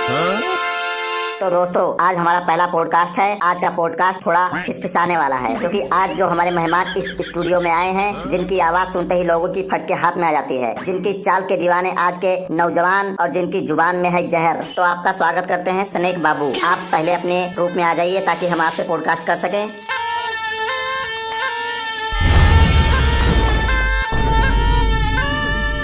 तो दोस्तों, आज हमारा पहला पॉडकास्ट है। आज का पॉडकास्ट थोड़ा खिसखिसाने वाला है, क्योंकि आज जो हमारे मेहमान इस स्टूडियो में आए हैं, जिनकी आवाज सुनते ही लोगों की फट के हाथ में आ जाती है, जिनकी चाल के दीवाने आज के नौजवान और जिनकी जुबान में है जहर, तो आपका स्वागत करते हैं स्नेक बाबू। आप पहले अपने रूप में आ जाइए ताकि हम आपसे पॉडकास्ट कर सकें।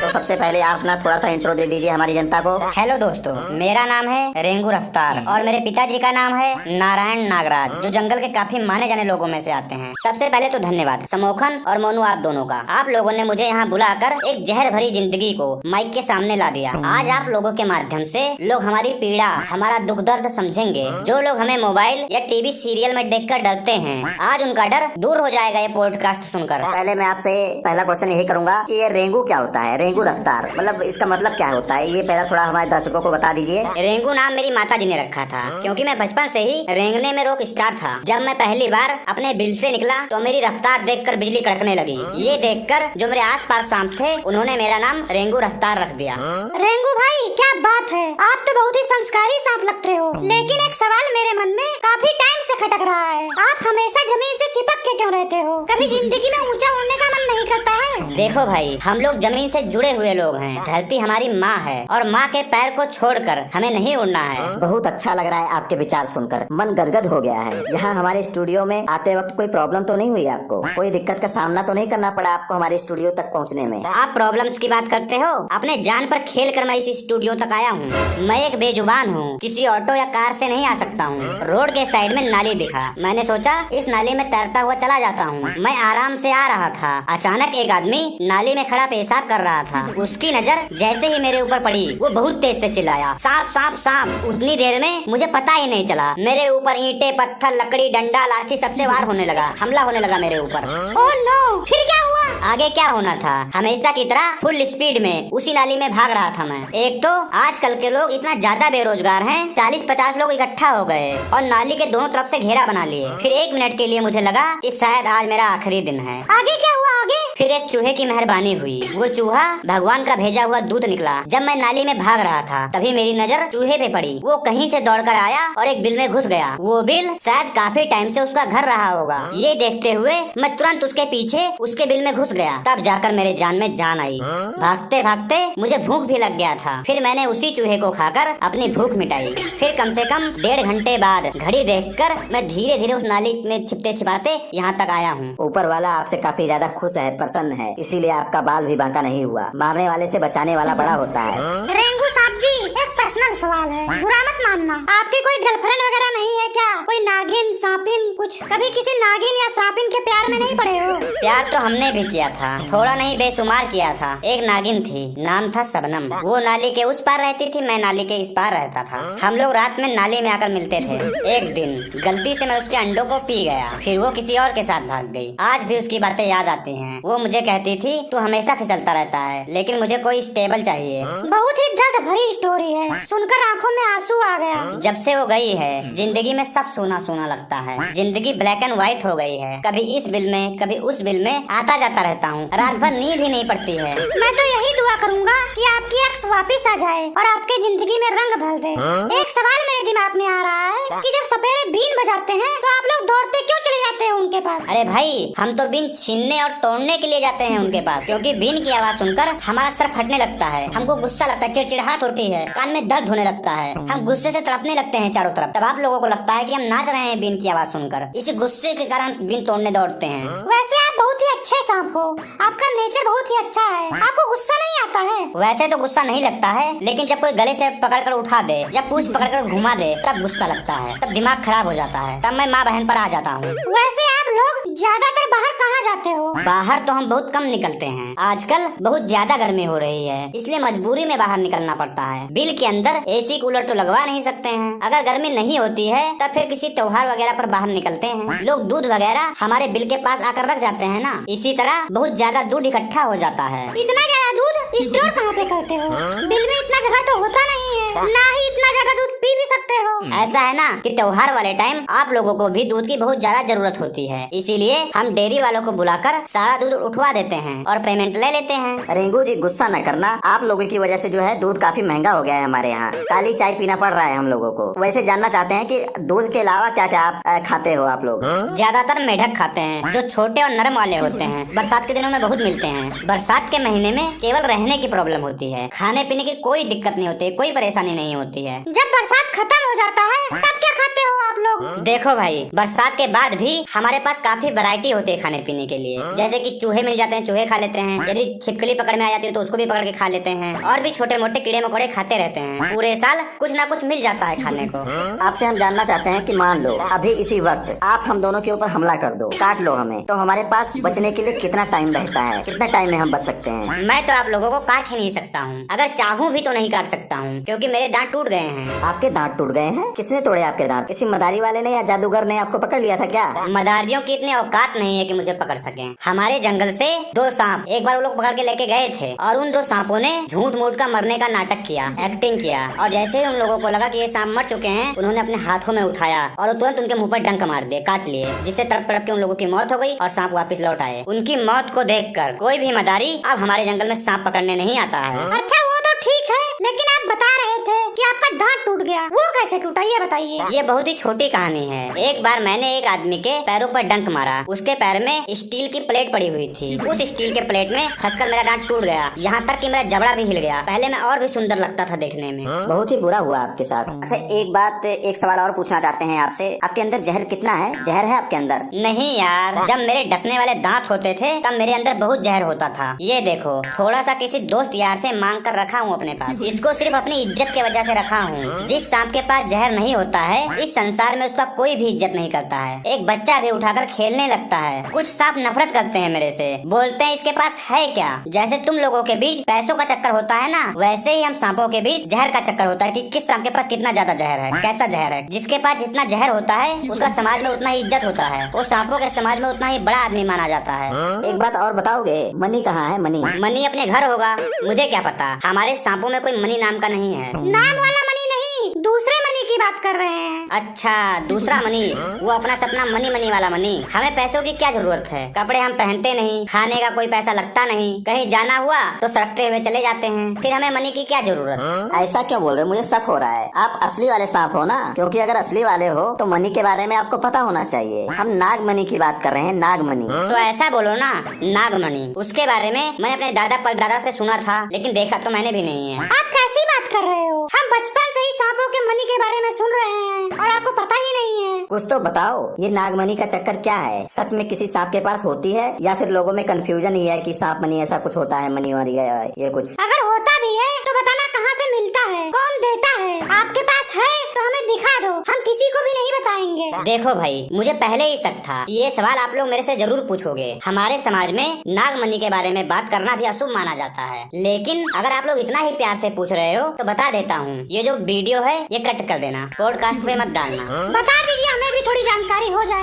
सबसे पहले आप अपना थोड़ा सा इंट्रो दे दीजिए हमारी जनता को। हेलो दोस्तों, मेरा नाम है रेंगू रफ्तार और मेरे पिताजी का नाम है नारायण नागराज, जो जंगल के काफी माने जाने लोगों में से आते हैं। सबसे पहले तो धन्यवाद समोखन और मोनू आप दोनों का। आप लोगों ने मुझे यहाँ बुलाकर एक जहर भरी जिंदगी को माइक के सामने ला दिया। आज आप लोगों के माध्यम से लोग हमारी पीड़ा, हमारा दुख दर्द समझेंगे। जो लोग हमें मोबाइल या टीवी सीरियल में देखकर डरते हैं, आज उनका डर दूर हो जाएगा ये पॉडकास्ट सुनकर। पहले मैं आपसे पहला क्वेश्चन यही करूंगा कि ये रेंगू क्या होता है? रेंगू रफ्तार मतलब इसका मतलब क्या होता है? ये पहला थोड़ा हमारे दर्शकों को बता दीजिए। रेंगू नाम मेरी माता जी ने रखा था, क्योंकि मैं बचपन से ही रेंगने में रॉक स्टार था। जब मैं पहली बार अपने बिल से निकला तो मेरी रफ्तार देखकर बिजली कड़कने लगी। ये देखकर जो मेरे आसपास सांप थे, उन्होंने मेरा नाम रेंगू रफ्तार रख दिया। रेंगू भाई, क्या बात है, आप तो बहुत ही संस्कारी सांप लगते हो। लेकिन एक सवाल मेरे मन में काफी टाइम से खटक रहा है, आप हमेशा जमीन से चिपक के क्यों रहते हो? कभी जिंदगी में ऊंचा उड़ने का मन नहीं करता है? देखो भाई, हम लोग जमीन से जुड़े हुए लोग हैं। धरती हमारी माँ है और माँ के पैर को छोड़कर हमें नहीं उड़ना है। बहुत अच्छा लग रहा है आपके विचार सुनकर, मन गदगद हो गया है। यहाँ हमारे स्टूडियो में आते वक्त कोई प्रॉब्लम तो नहीं हुई आपको? कोई दिक्कत का सामना तो नहीं करना पड़ा आपको हमारे स्टूडियो तक पहुँचने में? आप प्रॉब्लम्स की बात करते हो? अपने जान पर खेल कर मैं इस स्टूडियो तक आया हूँ। मैं एक बेजुबान हूँ, किसी ऑटो या कार से नहीं आ सकता हूँ। रोड के साइड में नाली दिखा, मैंने सोचा इस नाली में तैरता हुआ चला जाता हूँ। मैं आराम से आ रहा था, अचानक एक आदमी नाली में खड़ा पेशाब कर रहा था। उसकी नजर जैसे ही मेरे ऊपर पड़ी, वो बहुत तेज से चिल्लाया, सांप सांप सांप। उतनी देर में मुझे पता ही नहीं चला, मेरे ऊपर ईंटें, पत्थर, लकड़ी, डंडा, लाठी सबसे वार होने लगा, हमला होने लगा मेरे ऊपर। ओह नो, फिर क्या हुआ? आगे क्या होना था, हमेशा की तरह फुल स्पीड में उसी नाली में भाग रहा था मैं। एक तो आजकल के लोग इतना ज्यादा बेरोजगार हैं, 40-50 लोग इकट्ठा हो गए और नाली के दोनों तरफ से घेरा बना लिए। फिर 1 मिनट के लिए मुझे लगा कि शायद आज मेरा आखिरी दिन है। आगे क्या हुआ? आगे फिर एक चूहे की मेहरबानी हुई, वो चूहा भगवान का भेजा हुआ दूध निकला। जब मैं नाली में भाग रहा था, तभी मेरी नजर चूहे पे पड़ी। वो कहीं से दौड़कर आया और एक बिल में घुस गया। वो बिल शायद काफी टाइम से उसका घर रहा होगा। ये देखते हुए मैं तुरंत उसके पीछे उसके बिल में घुस गया। तब जाकर मेरे जान में जान आई। भागते भागते मुझे भूख भी लग गया था। फिर मैंने उसी चूहे को खाकर अपनी भूख मिटाई। फिर कम से कम 1.5 घंटे बाद घड़ी देखकर मैं धीरे धीरे उस नाली में छिपते छिपाते यहाँ तक आया हूँ। ऊपर वाला आपसे काफी ज्यादा खुश है, प्रसन्न है, इसीलिए आपका बाल भी बांका नहीं हुआ। मारने वाले से बचाने वाला बड़ा होता है। रेंगू साहब जी, एक पर्सनल सवाल है, बुरा मत मानना। आपकी कोई गर्लफ्रेंड वगैरह नहीं है क्या? कोई नागिन, सांपिन कुछ? कभी किसी नागिन या सांपिन के प्यार में नहीं पड़े हो? प्यार तो हमने भी किया था, थोड़ा नहीं बेशुमार किया था। एक नागिन थी, नाम था शबनम। वो नाली के उस पार रहती थी, मैं नाली के इस पार रहता था। हम लोग रात में नाली में आकर मिलते थे। एक दिन गलती से मैं उसके अंडों को पी गया, फिर वो किसी और के साथ भाग गई। आज भी उसकी बातें याद आती हैं। वो मुझे कहती थी, तू हमेशा फिसलता रहता है, लेकिन मुझे कोई स्टेबल चाहिए। बहुत ही दर्द भरी स्टोरी है, सुनकर आंखों में आंसू आ गया। जब से वो गई है, जिंदगी में सब सोना सोना लगता है। जिंदगी ब्लैक एंड व्हाइट हो गई है। कभी इस बिल में, कभी उस बिल में आता जाता रहता हूँ। रात भर नींद ही नहीं पड़ती है। मैं तो यही दुआ करूँगा कि आपकी एक्स वापस आ जाए और आपके जिंदगी में रंग भर दे। एक सवाल मेरे दिमाग में आ रहा है कि जब सपेरे बीन बजाते हैं तो आप लोग दौड़ते क्यों चले जाते हैं उनके पास? अरे भाई, हम तो बीन छीनने और तोड़ने के लिए जाते हैं उनके पास, क्योंकि बीन की आवाज सुनकर हमारा सर फटने लगता है, हमको गुस्सा लगता है, चिड़चिड़ाहट होती है, कान में दर्द होने लगता है, हम गुस्से से तड़पने लगते हैं चारों तरफ। तब आप लोगों को लगता है कि हम नाच रहे हैं बीन की आवाज सुनकर। इसी गुस्से के कारण बीन तोड़ने दौड़ते हैं। वैसे आप बहुत ही अच्छे सांप हो, आपका नेचर बहुत ही अच्छा है, आपको गुस्सा नहीं आता है? वैसे तो गुस्सा नहीं लगता है, लेकिन जब कोई गले से पकड़कर उठा दे या पूंछ पकड़कर घुमा दे, तब गुस्सा लगता है, तब दिमाग खराब हो जाता है, तब मैं माँ बहन पर आ जाता हूँ। वैसे आप लोग ज्यादातर बाहर कहाँ जाते हो? बाहर तो हम बहुत कम निकलते हैं। आजकल बहुत ज्यादा गर्मी हो रही है, इसलिए मजबूरी में बाहर निकलना पड़ता है। बिल के अंदर एसी कूलर तो लगवा नहीं सकते हैं। अगर गर्मी नहीं होती है तब फिर किसी त्योहार वगैरह पर बाहर निकलते हैं। लोग दूध वगैरह हमारे बिल के पास आकर रख जाते हैं ना, इसी तरह बहुत ज्यादा दूध इकट्ठा हो जाता है। इतना ज्यादा दूध स्टोर कहाँ पे करते हो? बिल में इतना जगह तो होता नहीं है, ना ही इतना ज्यादा दूध पी भी सकते हो। ऐसा है ना कि त्योहार वाले टाइम आप लोगों को भी दूध की बहुत ज्यादा जरूरत होती है, इसीलिए हम डेयरी वालों को बुलाकर सारा दूध उठवा देते हैं और पेमेंट ले लेते हैं। रिंकू जी गुस्सा न करना, आप लोगों की वजह से जो है दूध काफी महंगा हो गया है हमारे यहाँ। काली चाय पीना पड़ रहा है हम लोगों को। वैसे जानना चाहते हैं कि दूध के अलावा क्या क्या आप खाते हो आप लोग? ज्यादातर मेढक खाते हैं जो छोटे और नरम वाले होते हैं। बरसात के दिनों में बहुत मिलते हैं। बरसात के महीने में केवल रहने की प्रॉब्लम होती है, खाने पीने की कोई दिक्कत नहीं होती, कोई परेशानी नहीं होती है। जब बरसात खत्म हो जाता है तब क्या खाते हो आप लोग? देखो भाई, बरसात के बाद भी हमारे पास काफी वैरायटी होती है खाने पीने के लिए। जैसे कि चूहे मिल जाते हैं, चूहे खा लेते हैं। यदि छिपकली पकड़ में आ जाती है तो उसको भी पकड़ के खा लेते हैं। और भी छोटे मोटे कीड़े मकोड़े खाते रहते हैं। पूरे साल कुछ ना कुछ मिल जाता है खाने को। आपसे हम जानना चाहते हैं कि मान लो अभी इसी वक्त आप हम दोनों के ऊपर हमला कर दो, काट लो हमें, तो हमारे पास बचने के लिए कितना टाइम रहता है? कितना टाइम में हम बच सकते हैं? मैं तो आप लोगों को काट ही नहीं सकता हूँ। अगर चाहूँ भी तो नहीं काट सकता हूँ, क्योंकि मेरे दांत टूट गए हैं। आपके दांत टूट गए हैं? किसने तोड़े आपके दांत? किसी मदारी वाले ने या जादूगर ने आपको पकड़ लिया था क्या? मदारियों की इतनी औकात नहीं है कि मुझे पकड़ सके। हमारे जंगल से 2 सांप एक बार वो लोग पकड़ के लेके गए थे और उन 2 सांपों ने झूठ मूठ का मरने का नाटक किया, एक्टिंग किया। और जैसे ही उन लोगों को लगा कि ये सांप मर चुके हैं, उन्होंने अपने हाथों में उठाया और तुरंत उनके मुंह पर डंक मार दिए, काट लिए, जिससे तड़प तड़प के उन लोगों की मौत हो गई और सांप वापस लौट आए। उनकी मौत को देखकर कोई भी मदारी अब हमारे जंगल में सांप पकड़ने नहीं आता है। अच्छा वो तो ठीक है, लेकिन आप बता रहे थे कि आपका दांत टूट गया, वो कैसे टूटा ये बताइए। ये बहुत ही छोटी कहानी है। एक बार मैंने एक आदमी के पैरों पर डंक मारा। उसके पैर में स्टील की प्लेट पड़ी हुई थी। उस स्टील के प्लेट में फंसकर मेरा दांत टूट गया, यहाँ तक कि मेरा जबड़ा भी हिल गया। पहले मैं और भी सुंदर लगता था देखने में। बहुत ही बुरा हुआ आपके साथ। अच्छा एक बात, एक सवाल और पूछना चाहते हैं आपसे, आपके अंदर जहर कितना है? जहर है आपके अंदर? नहीं यार, जब मेरे डसने वाले दांत होते थे तब मेरे अंदर बहुत जहर होता था। ये देखो, थोड़ा सा किसी दोस्त यार से मांग कर रखा हूँ अपने पास। इसको सिर्फ अपनी इज्जत के वजह से रखा हूँ। जिस सांप के पास जहर नहीं होता है, इस संसार में उसका कोई भी इज्जत नहीं करता है। एक बच्चा भी उठाकर खेलने लगता है। कुछ सांप नफरत करते हैं मेरे से, बोलते हैं इसके पास है क्या। जैसे तुम लोगों के बीच पैसों का चक्कर होता है ना, वैसे ही हम सांपों के बीच जहर का चक्कर होता है कि किस सांप के पास कितना ज्यादा जहर है, कैसा जहर है। जिसके पास जितना जहर होता है उसका समाज में उतना ही इज्जत होता है, वो सांपों के समाज में उतना ही बड़ा आदमी माना जाता है। एक बात और बताओगे, मनी कहाँ है? मनी मनी अपने घर होगा, मुझे क्या पता। हमारे सांपों में कोई मनी नाम का नहीं है। नाम वाला मनी नहीं, दूसरे मनी की बात कर रहे हैं। अच्छा, दूसरा मनी, वो अपना सपना मनी मनी वाला मनी। हमें पैसों की क्या जरूरत है? कपड़े हम पहनते नहीं, खाने का कोई पैसा लगता नहीं, कहीं जाना हुआ तो सड़कते हुए चले जाते हैं, फिर हमें मनी की क्या जरूरत? ऐसा क्यों बोल रहे? मुझे शक हो रहा है आप असली वाले सांप हो ना, क्योंकि अगर असली वाले हो तो मनी के बारे में आपको पता होना चाहिए। हम नागमणि की बात कर रहे हैं, नागमणि। तो ऐसा बोलो ना, नागमणि। उसके बारे में मैंने अपने दादा परदादा से सुना था, लेकिन देखा तो मैंने भी नहीं है। आप कैसी बात कर रहे हो? हम बचपन से ही सांपों के मनी के बारे में सुन रहे हैं और आपको पता ही नहीं है। कुछ तो बताओ, ये नागमणि का चक्कर क्या है? सच में किसी सांप के पास होती है या फिर लोगों में कंफ्यूजन ही है कि सांप मनी ऐसा कुछ होता है, मनी वाली ये कुछ? अगर होता भी है तो बताना कहाँ से मिलता है, कौन देता है? आपके पास है तो हमें दिखा दो, हम किसी को भी नहीं बताएंगे। देखो भाई, मुझे पहले ही शक था कि ये सवाल आप लोग मेरे से जरूर पूछोगे। हमारे समाज में नागमणि के बारे में बात करना भी अशुभ माना जाता है, लेकिन अगर आप लोग इतना ही प्यार से पूछ रहे हो तो बता देता हूँ। ये जो वीडियो है ये कट कर देना, पॉडकास्ट पे मत डालना। बता दीजिए, हमें भी थोड़ी जानकारी हो जाए।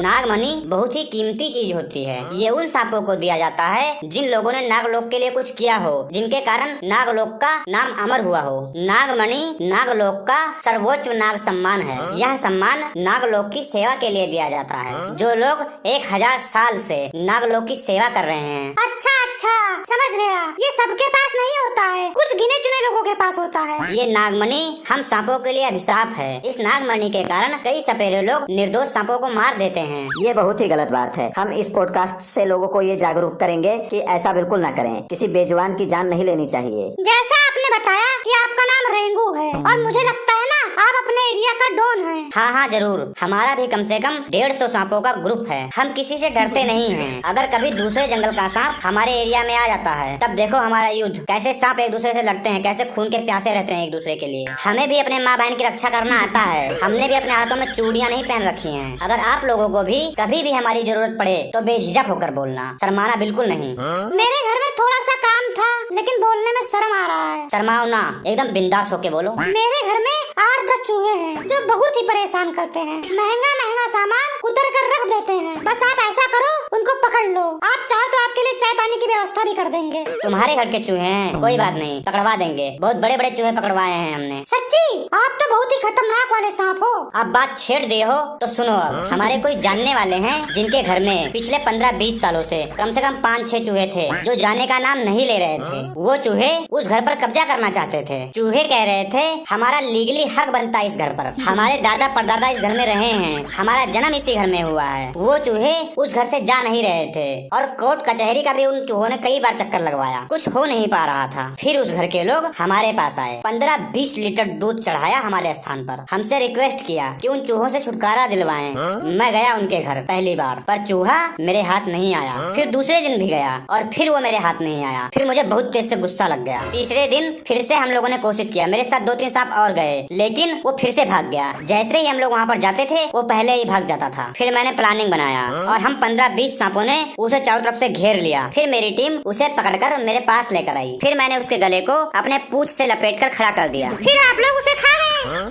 नागमणि बहुत ही कीमती चीज होती है। ये उन सांपों को दिया जाता है जिन लोगों ने नागलोक के लिए कुछ किया हो, जिनके कारण नागलोक का नाम अमर हुआ हो। नागमणि नागलोक का सर्वोच्च नाग सम्मान है। यह सम्मान नागलोक की सेवा के लिए दिया जाता है। जो लोग 1000 साल से नागलोक की सेवा कर रहे हैं। अच्छा अच्छा, समझ गया। ये सबके पास नहीं होता है, कुछ गिने चुने लोगों के पास होता है। ये नागमणि हम सांपों के लिए अभिशाप है। इस नागमणि के कारण कई सपेरे लोग निर्दोष सांपों को मार देते हैं। ये बहुत ही गलत बात है। हम इस पॉडकास्ट से लोगों को ये जागरूक करेंगे कि ऐसा बिल्कुल न करें। किसी बेजुबान की जान नहीं लेनी चाहिए। जैसा आपने बताया कि आपका नाम रेंगू है और मुझे लगता है ना आप अपने एरिया का डॉन हैं। हाँ हाँ जरूर, हमारा भी कम से कम 150 सांपों का ग्रुप है। हम किसी से डरते नहीं हैं। अगर कभी दूसरे जंगल का सांप हमारे एरिया में आ जाता है तब देखो हमारा युद्ध, कैसे सांप एक दूसरे से लड़ते हैं, कैसे खून के प्यासे रहते हैं एक दूसरे के लिए। हमें भी अपने माँ बहन की रक्षा करना आता है। हमने भी अपने हाथों में चूड़ियाँ नहीं पहन रखी हैं। अगर आप लोगों को भी कभी भी हमारी जरूरत पड़े तो बेझिझक होकर बोलना, शर्माना बिल्कुल नहीं। मेरे घर में थोड़ा सा काम था लेकिन बोलने में शर्म आ रहा है। शर्माओ ना, एकदम बिंदास होके बोलो। मेरे घर में 8-10 चूहे हैं जो बहुत ही परेशान करते हैं। महंगा महंगा सामान उतर कर रख देते हैं। बस आप ऐसा करो, उनको पकड़ लो। आप चाहो तो आपके लिए चाय पानी की व्यवस्था भी कर देंगे। तुम्हारे घर के चूहे हैं, कोई बात नहीं, पकड़वा देंगे। बहुत बड़े बड़े चूहे पकड़वाए हैं हमने। सच्ची? आप तो बहुत ही खतरनाक वाले सांप हो। अब बात छेड़ दिए हो तो सुनो। अब हमारे कोई जानने वाले हैं जिनके घर में पिछले 15-20 सालों से कम 5-6 चूहे थे जो जाने का नाम नहीं ले रहे थे। वो चूहे उस घर पर कब्जा करना चाहते थे। चूहे कह रहे थे हमारा लीगली हक बनता है इस घर पर, हमारे दादा परदादा इस घर में रहे हैं, हमारा जन्म इसी घर में हुआ है। वो चूहे उस घर से जा नहीं रहे थे और कोर्ट कचहरी का भी उन चूहों ने कई बार चक्कर लगवाया, कुछ हो नहीं पा रहा था। फिर उस घर के लोग हमारे पास आए, 15-20 लीटर दूध चढ़ाया हमारे स्थान पर, हमसे रिक्वेस्ट किया कि उन चूहों से छुटकारा दिलवाएं। मैं गया उनके घर पहली बार, पर चूहा मेरे हाथ नहीं आया। फिर दूसरे दिन भी गया और फिर वो मेरे हाथ नहीं आया। फिर मुझे बहुत तेज से गुस्सा लग गया। तीसरे दिन फिर से हम लोगों ने कोशिश किया, मेरे साथ 2-3 सांप और गए, लेकिन वो फिर से भाग गया। जैसे ही हम लोग वहाँ पर जाते थे वो पहले ही भाग जाता था। फिर मैंने प्लानिंग बनाया और हम 15-20 सांपों ने उसे चारों तरफ से घेर लिया। फिर मेरी टीम उसे पकड़कर मेरे पास लेकर आई। फिर मैंने उसके गले को अपने पूंछ से लपेटकर खड़ा कर दिया। फिर आप लोग उसे खा गए?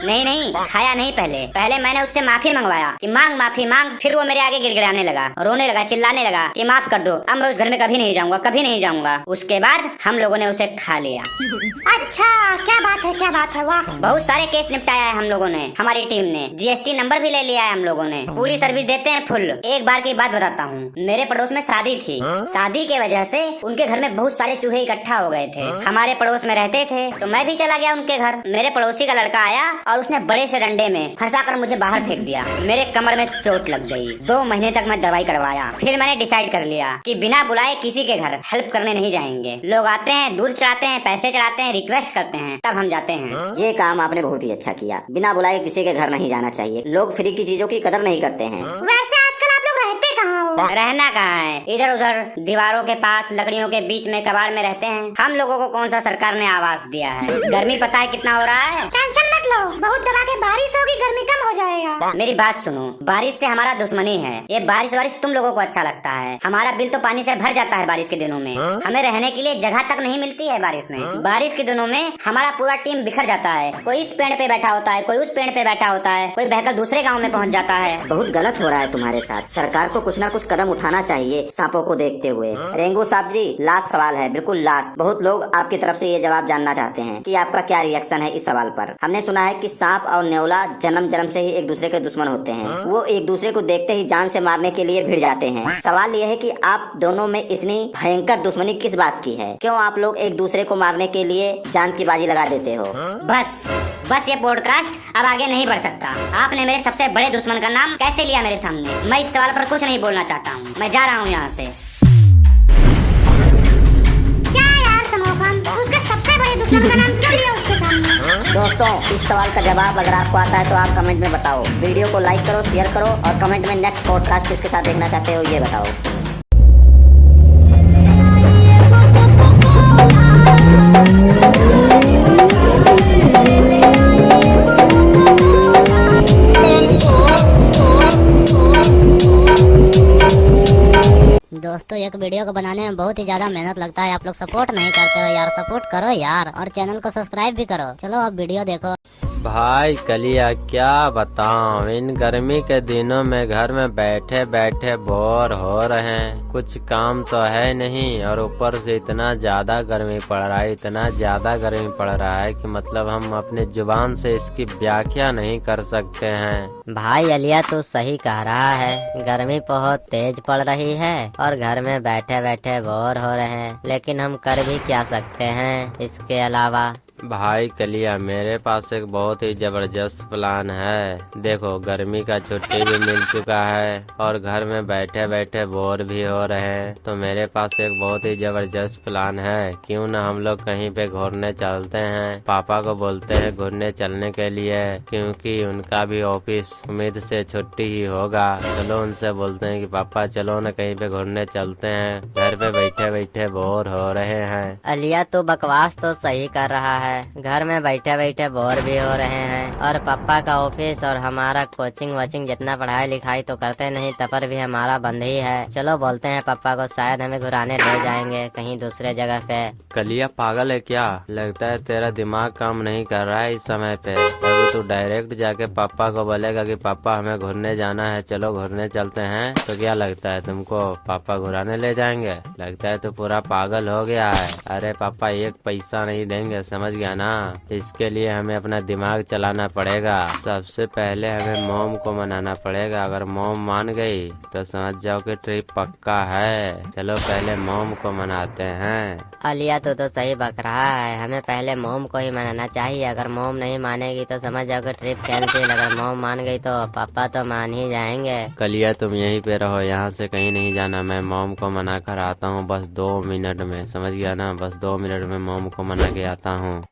नहीं, खाया नहीं। पहले मैंने उससे माफी मंगवाया कि मांग माफी मांग। फिर वो मेरे आगे गिड़गिड़ाने लगा, रोने लगा, चिल्लाने लगा कि माफ कर दो, अब मैं उस घर में कभी नहीं जाऊंगा, कभी नहीं जाऊंगा। उसके बाद हम लोगों ने उसे खा लिया। अच्छा, क्या बात है, वाह। बहुत सारे केस निपटाया है हम लोगों ने, हमारी टीम ने। जीएसटी नंबर भी ले लिया है हम लोगों ने। पूरी सर्विस देते हैं फुल। एक बार की बात बताता हूँ, मेरे पड़ोस में शादी थी। शादी के वजह से उनके घर में बहुत सारे चूहे इकट्ठा हो गए थे। हमारे पड़ोस में रहते थे तो मैं भी चला गया उनके घर। मेरे पड़ोसी का लड़का आया और उसने बड़े से डंडे में फंसाकर मुझे बाहर फेंक दिया। मेरे कमर में चोट लग गई। 2 महीने तक मैं दवाई करवाया। फिर मैंने डिसाइड कर लिया कि बिना बुलाए किसी के घर हेल्प करने नहीं जाएंगे। लोग आते हैं, दूध चढ़ाते हैं, पैसे चढ़ाते हैं, रिक्वेस्ट करते हैं, तब हम जाते हैं। ये काम आपने बहुत ही अच्छा किया। बिना बुलाए किसी के घर नहीं जाना चाहिए। लोग फ्री की चीजों की कदर नहीं करते हैं। वैसे आजकल आप लोग रहते कहाँ हो? रहना कहाँ है, इधर उधर दीवारों के पास, लकड़ियों के बीच में कबाड़ में रहते हैं। हम लोगों को कौन सा सरकार ने आवास दिया है? गर्मी पता है कितना हो रहा है? टेंशन मत लो, बहुत दबा के बारिश होगी, गर्मी कम हो जाएगा। मेरी बात सुनो, बारिश से हमारा दुश्मनी है। ये बारिश तुम लोगों को अच्छा लगता है। हमारा बिल तो पानी से भर जाता है बारिश के दिनों में। हमें रहने के लिए जगह तक नहीं मिलती है बारिश में। बारिश के दिनों में हमारा पूरा टीम बिखर जाता है। कोई इस पेड़ पे बैठा होता है, कोई उस पेड़ पे बैठा होता है, कोई बहकर दूसरे गाँव में पहुँच जाता है। बहुत गलत हो रहा है तुम्हारे साथ। सरकार को कुछ न कुछ कदम उठाना चाहिए सांपों को देखते हुए। रेंगू साहब जी, लास्ट सवाल है, बिल्कुल लास्ट। बहुत लोग आपकी तरफ से ये जवाब जानना चाहते हैं कि आपका क्या रिएक्शन है इस सवाल पर। हमने सुना है कि सांप और न्योला जन्म से ही एक दूसरे के दुश्मन होते हैं। वो एक दूसरे को देखते ही जान से मारने के लिए भिड़ जाते हैं। सवाल ये है कि आप दोनों में इतनी भयंकर दुश्मनी किस बात की है? क्यों आप लोग एक दूसरे को मारने के लिए जान की बाजी लगा देते हो? बस ये पॉडकास्ट अब आगे नहीं बढ़ सकता। आपने मेरे सबसे बड़े दुश्मन का नाम कैसे लिया मेरे सामने? मैं इस सवाल पर कुछ नहीं बोलना चाहता हूँ। मैं जा रहा हूँ यहाँ से। क्या यार समोखन, उसके सबसे बड़े दुश्मन का नाम क्यों लिया उसके सामने? दोस्तों, इस सवाल का जवाब अगर आपको आता है तो आप कमेंट में बताओ। वीडियो को लाइक करो, शेयर करो और कमेंट में नेक्स्ट पॉडकास्ट किसके साथ देखना चाहते हो ये बताओ। दोस्तों, एक वीडियो को बनाने में बहुत ही ज्यादा मेहनत लगता है। आप लोग सपोर्ट नहीं करते हो यार, सपोर्ट करो यार, और चैनल को सब्सक्राइब भी करो। चलो अब वीडियो देखो। भाई कलिया क्या बताऊं, इन गर्मी के दिनों में घर में बैठे बैठे बोर हो रहे हैं। कुछ काम तो है नहीं और ऊपर से इतना ज्यादा गर्मी पड़ रहा है, इतना ज्यादा गर्मी पड़ रहा है कि मतलब हम अपने जुबान से इसकी व्याख्या नहीं कर सकते हैं। भाई अलिया तू सही कह रहा है, गर्मी बहुत तेज पड़ रही है और घर में बैठे बैठे बोर हो रहे हैं, लेकिन हम कर भी क्या सकते हैं इसके अलावा। भाई कलिया, मेरे पास एक बहुत ही जबरदस्त प्लान है। देखो, गर्मी का छुट्टी भी मिल चुका है और घर में बैठे बैठे बोर भी हो रहे हैं, तो मेरे पास एक बहुत ही जबरदस्त प्लान है। क्यों ना हम लोग कहीं पे घूमने चलते हैं। पापा को बोलते हैं घूमने चलने के लिए, क्योंकि उनका भी ऑफिस उम्मीद से छुट्टी ही होगा। चलो उनसे बोलते हैं कि पापा चलो ना कहीं पे घूमने चलते हैं, घर पे बैठे बैठे बोर हो रहे हैं। अलिया तू बकवास तो सही कर रहा है, घर में बैठे बैठे बोर भी हो रहे हैं, और पापा का ऑफिस और हमारा कोचिंग वोचिंग जितना पढ़ाई लिखाई तो करते नहीं, तब पर भी हमारा बंद ही है। चलो बोलते हैं पापा को, शायद हमें घुराने ले जाएंगे कहीं दूसरे जगह पे। कलिया पागल है क्या? लगता है तेरा दिमाग काम नहीं कर रहा है इस समय पे। अभी तू डायरेक्ट जाके पापा को बोलेगा कि पापा हमें घूरने जाना है, चलो घूरने चलते हैं, तो क्या लगता है तुमको पापा घुराने ले जाएंगे? लगता है तू पूरा पागल हो गया है। अरे पापा एक पैसा नहीं देंगे, समझ गया ना? इसके लिए हमें अपना दिमाग चलाना पड़ेगा। सबसे पहले हमें मोम को मनाना पड़ेगा। अगर मोम मान गई तो समझ जाओ कि ट्रिप पक्का है। चलो पहले मोम को मनाते हैं। अलिया तो सही बक रहा है, हमें पहले मोम को ही मनाना चाहिए। अगर मोम नहीं मानेगी तो समझ जाओ कि ट्रिप कैंसिल। अगर मोम मान गई तो पापा तो मान ही जाएंगे। कलिया तुम यहीं पे रहो, यहाँ से कहीं नहीं जाना। मैं मोम को मना कर आता हूँ बस 2 मिनट में, समझ गया ना? बस 2 मिनट में मोम को मना के आता हूँ।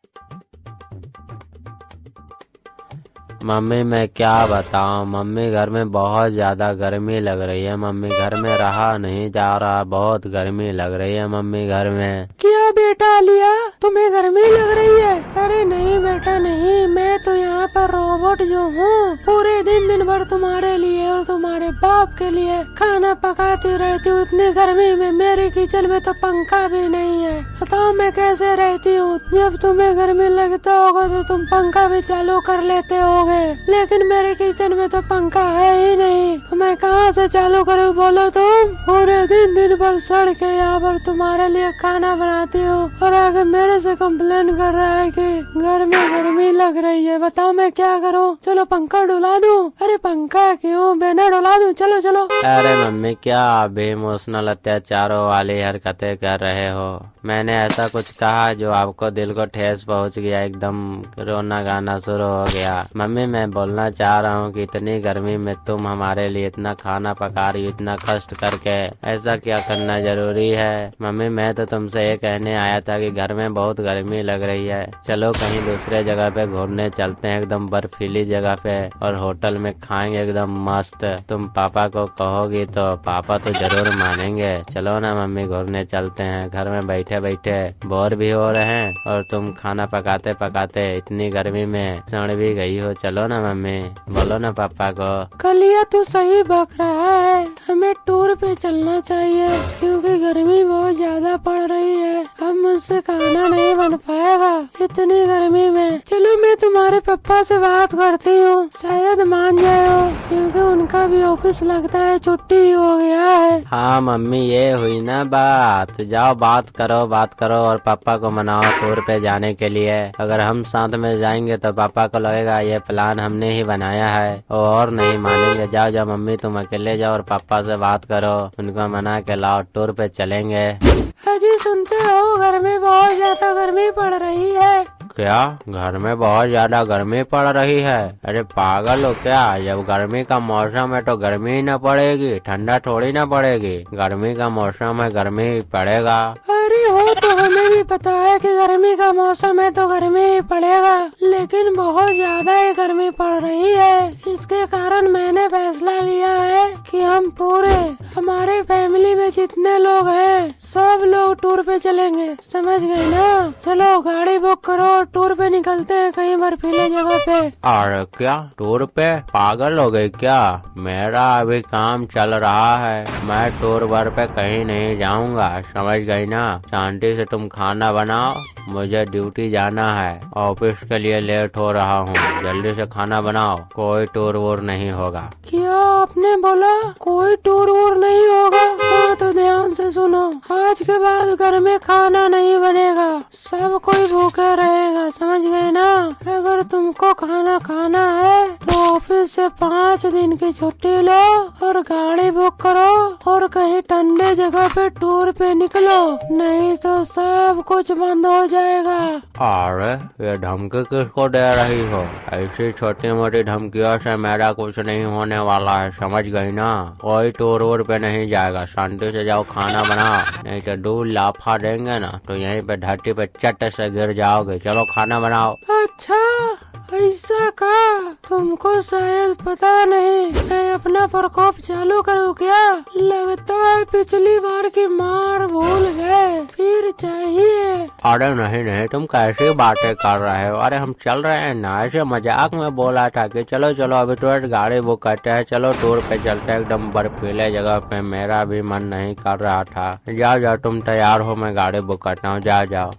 मम्मी मैं क्या बताऊं, मम्मी घर में बहुत ज्यादा गर्मी लग रही है। मम्मी घर में रहा नहीं जा रहा, बहुत गर्मी लग रही है मम्मी घर में। क्या बेटा लिया, तुम्हें गर्मी लग रही है? अरे नहीं बेटा नहीं, मैं तो यहाँ पर रोबोट जो हूँ, पूरे दिन भर तुम्हारे लिए और तुम्हारे बाप के लिए खाना पकाती रहती हूँ। इतनी गर्मी में मेरे किचन में तो पंखा भी नहीं है। बताओ मैं कैसे रहती हूँ? जब तुम्हें गर्मी लगता होगा तो तुम पंखा भी चालू कर लेते होगे, लेकिन मेरे किचन में तो पंखा है ही नहीं, तो मैं कहाँ से चालू करूँ बोलो तुम? पूरे दिन भर सड़ के यहाँ पर तुम्हारे लिए खाना बनाती हूँ और आगे मेरे से कंप्लेन कर रहा है कि घर में गर्मी लग रही है। बताओ मैं क्या करूँ? चलो पंखा डुला दूँ? अरे पंखा क्यों, बेना डुला दूँ? चलो चलो। अरे मम्मी क्या अभी इमोशनल अत्याचारों वाली हरकतें कर रहे हो? मैंने ऐसा कुछ कहा जो आपको दिल को ठेस पहुंच गया, एकदम रोना गाना शुरू हो गया? मम्मी मैं बोलना चाह रहा हूँ कि इतनी गर्मी में तुम हमारे लिए इतना खाना पका रही हो, इतना कष्ट करके, ऐसा क्या करना जरूरी है? मम्मी मैं तो तुमसे ये कहने आया था कि घर में बहुत गर्मी लग रही है, चलो कहीं दूसरे जगह पे घूमने चलते हैं, एकदम बर्फीली जगह पे, और होटल में खाएंगे एकदम मस्त। तुम पापा को कहोगी तो पापा तो जरूर मानेंगे। चलो ना मम्मी घूमने चलते हैं, घर में बैठे बैठे बोर भी हो रहे हैं और तुम खाना पकाते पकाते इतनी गर्मी में सड़ भी गई हो। चलो ना मम्मी, बोलो ना पापा को। कलिया तू सही बक रहा है, हमें टूर पे चलना चाहिए क्योंकि गर्मी बहुत ज्यादा पड़ रही है। अब मुझसे खाना नहीं बन पाएगा इतनी गर्मी में। चलो मैं तुम्हारे पापा से बात करती हूँ, शायद मान जाए हो, क्योंकि उनका भी ऑफिस लगता है छुट्टी हो गया है। हाँ मम्मी ये हुई ना बात, जाओ बात करो और पापा को मनाओ टूर पे जाने के लिए। अगर हम साथ में जाएंगे तो पापा को लगेगा ये प्लान हमने ही बनाया है और नहीं मानेंगे। जाओ जाओ मम्मी तुम अकेले जाओ और पापा से बात करो, उनको मना के लाओ, टूर पे चलेंगे। अजी सुनते हो, घर में बहुत ज्यादा गर्मी पड़ रही है। क्या घर में बहुत ज्यादा गर्मी पड़ रही है? अरे पागल हो क्या? जब गर्मी का मौसम है तो गर्मी ही न पड़ेगी, ठंडा थोड़ी ना पड़ेगी। गर्मी का मौसम है, गर्मी पड़ेगा। अरे हो तो हमें भी पता है कि गर्मी का मौसम है तो गर्मी ही पड़ेगा, लेकिन बहुत ज्यादा ही गर्मी पड़ रही है। इसके कारण मैंने फैसला लिया है कि हम पूरे हमारे फैमिली में जितने लोग हैं सब लोग टूर पे चलेंगे, समझ गए ना? चलो गाड़ी बुक करो, टूर पे निकलते हैं कहीं बर्फीले जगह पे। अरे क्या टूर पे? पागल हो गई क्या? मेरा अभी काम चल रहा है, मैं टूर वर पे कहीं नहीं जाऊंगा, समझ गई ना? शांति से तुम खाना बनाओ, मुझे ड्यूटी जाना है, ऑफिस के लिए लेट हो रहा हूँ, जल्दी से खाना बनाओ। कोई टूर वूर नहीं होगा। क्या आपने बोला? कोई टूर वूर नहीं होगा? हाँ तो ध्यान से सुनो, आज के बाद घर में खाना नहीं बनेगा, सब कोई भूखे रहेगा, समझ गए ना? अगर तुमको खाना खाना है तो ऑफिस से 5 दिन की छुट्टी लो और गाड़ी बुक करो और कहीं ठंडे जगह पे टूर पे निकलो, नहीं तो सब कुछ बंद हो जाएगा। अरे ये धमकी किसको दे रही हो? ऐसी छोटी मोटी धमकियों से मेरा कुछ नहीं होने वाला है, समझ गई ना? कोई टूर वूर पे नहीं जाएगा, शांति से जाओ खाना बनाओ, नहीं तो 2 लाफा देंगे ना तो यहीं पे धरती पे चट से गिर जाओगे। चलो खाना बनाओ। अच्छा ऐसा का? तुमको शायद पता नहीं, मैं अपना प्रकोप चालू करूँ क्या? लगता है पिछली बार की मार भूल गए, फिर चाहिए। अरे नहीं, तुम कैसी बातें कर रहे हो? अरे हम चल रहे हैं ना, ऐसे मजाक में बोला था कि चलो अभी तुरंत गाड़ी बुक करते हैं, चलो टूर पे चलते हैं एकदम बर्फीले जगह पे। मेरा भी मन नहीं कर रहा था। जाओ तुम तैयार हो, मैं गाड़ी बुक करता हूँ, जाओ।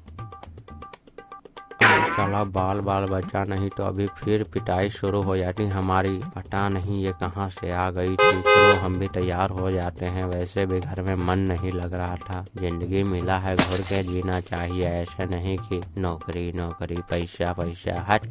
साला बाल बचा, नहीं तो अभी फिर पिटाई शुरू हो जाती हमारी। पता नहीं ये कहाँ से आ गई थी। चलो हम भी तैयार हो जाते हैं, वैसे भी घर में मन नहीं लग रहा था। जिंदगी मिला है घुर के जीना चाहिए, ऐसे नहीं कि नौकरी पैसा हट।